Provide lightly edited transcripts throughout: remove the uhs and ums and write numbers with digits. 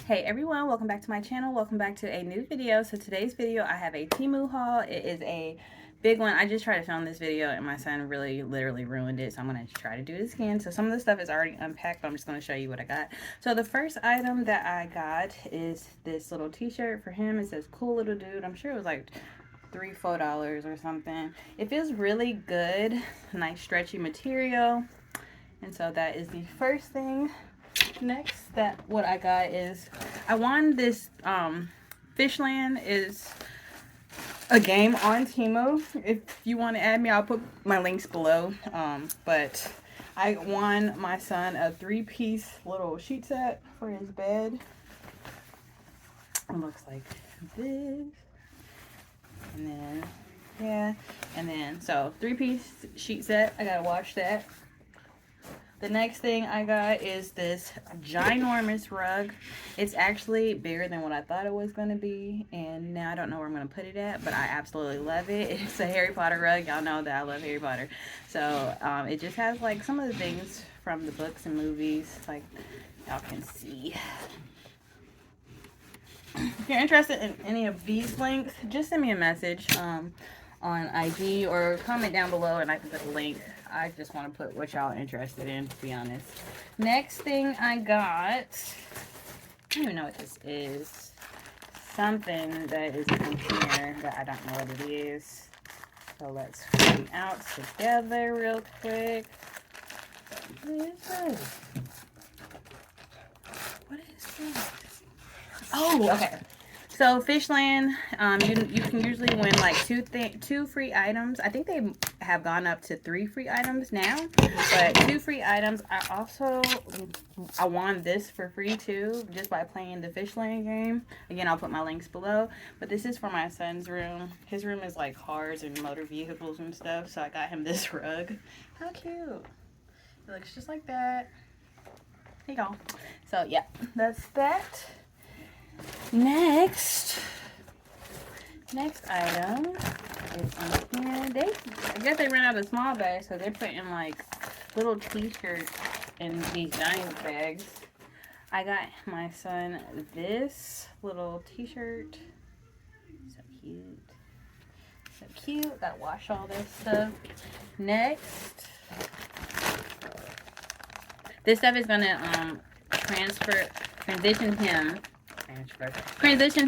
Hey everyone, welcome back to my channel. Welcome back to a new video. So today's video, I have a Temu haul. It is a big one. I just tried to film this video and my son really literally ruined it, so I'm going to try to do this again. So some of the stuff is already unpacked, but I'm just going to show you what I got. So the first item that I got is this little t-shirt for him. It says cool little dude. I'm sure it was like $3-4 or something. It feels really good, nice stretchy material, and so that is the first thing. Next, what I got is I won this Fishland is a game on Temu. If you want to add me, I'll put my links below. But I won my son a 3-piece little sheet set for his bed. It looks like this. And then yeah, and then so 3-piece sheet set. I gotta wash that. The next thing I got is this ginormous rug. It's actually bigger than what I thought it was going to be, and now I don't know where I'm going to put it at, but I absolutely love it. It's a Harry Potter rug. Y'all know that I love Harry Potter. So it just has like some of the things from the books and movies, like y'all can see. If you're interested in any of these links, just send me a message on IG or comment down below and I can put a link. I just want to put what y'all are interested in, to be honest. Next thing I got, I don't even know what this is. Something that is in here that I don't know what it is. So let's find out together real quick. What is this? What is this? Oh, okay. So Fishland, you can usually win like two free items. I think they have gone up to 3 free items now, but 2 free items. I won this for free too, just by playing the Fishland game. Again, I'll put my links below. But this is for my son's room. His room is like cars and motor vehicles and stuff, so I got him this rug. How cute! It looks just like that. Here you go. So yeah, that's that. Next item is in here. I guess they ran out of small bags, so they're putting like little t-shirts in these giant bags. I got my son this little t-shirt. So cute. So cute. Gotta wash all this stuff. Next, this stuff is gonna transition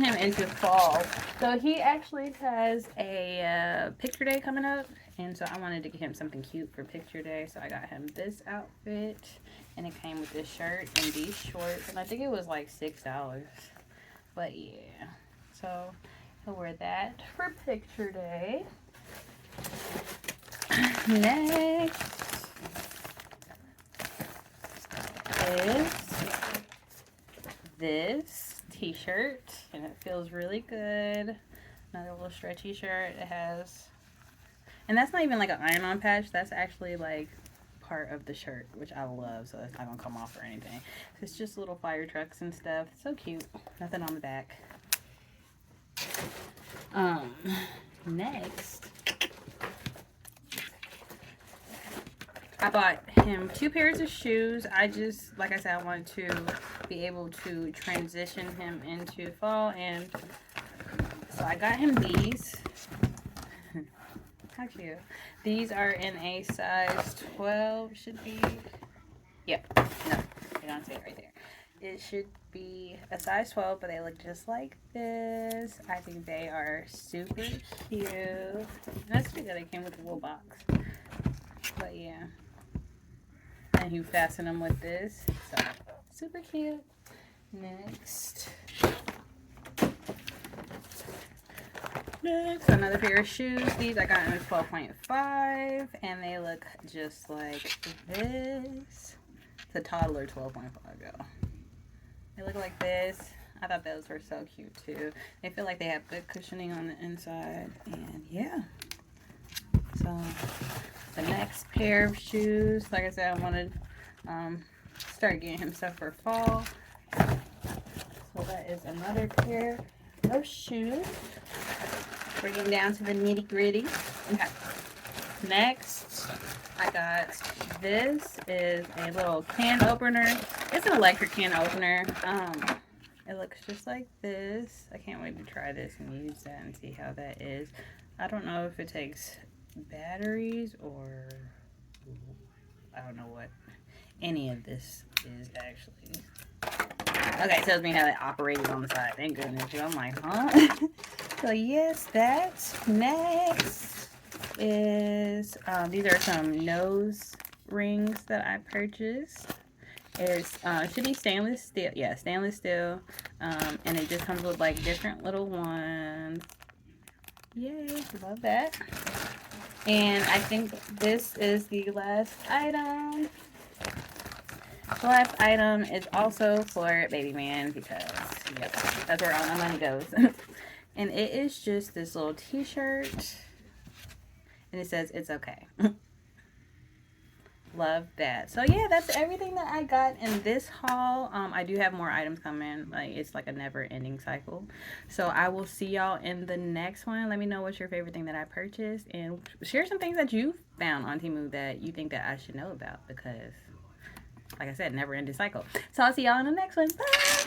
him into fall. So he actually has a picture day coming up, and so I wanted to get him something cute for picture day, so I got him this outfit, and it came with this shirt and these shorts, and I think it was like $6, but yeah, so he'll wear that for picture day. Next is this t-shirt, and it feels really good. Another little stretchy shirt. It has, and that's not even like an iron-on patch, that's actually like part of the shirt, which I love, so it's not gonna come off or anything. It's just little fire trucks and stuff. So cute. Nothing on the back. Next, I bought him 2 pairs of shoes. Like I said, I wanted to be able to transition him into fall, and so I got him these. How cute. These are in a size 12, should be. Yep. No, they don't say it right there. It should be a size 12, but they look just like this. I think they are super cute. And that's because they came with a little box. But yeah. And you fasten them with this. So, super cute. Next, another pair of shoes. These I got in a 12.5, and they look just like this. It's a toddler 12.5, y'all. They look like this. I thought those were so cute too. They feel like they have good cushioning on the inside, and yeah. So the next pair of shoes, like I said, I wanted start getting him stuff for fall. So that is another pair of shoes. We're getting down to the nitty gritty. Okay. Next, I got this is a little can opener. It's an electric can opener. It looks just like this. I can't wait to try this and use that and see how that is. I don't know if it takes batteries or I don't know what any of this is actually. Okay, it tells me how it operated on the side. Thank goodness. I'm like, huh? So yes, that's next is these are some nose rings that I purchased. It's should be stainless steel. Yeah, stainless steel. And it just comes with like different little ones. Yay, love that. And I think this is the last item. The last item is also for Baby Man because, yep, that's where all my money goes. And it is just this little t-shirt. And it says, it's okay. Love that. So yeah, that's everything that I got in this haul. I do have more items coming. Like, it's like a never-ending cycle. So I will see y'all in the next one. Let me know what's your favorite thing that I purchased. And share some things that you found on Temu that you think that I should know about. Because, like I said, never-ending cycle. So I'll see y'all in the next one. Bye!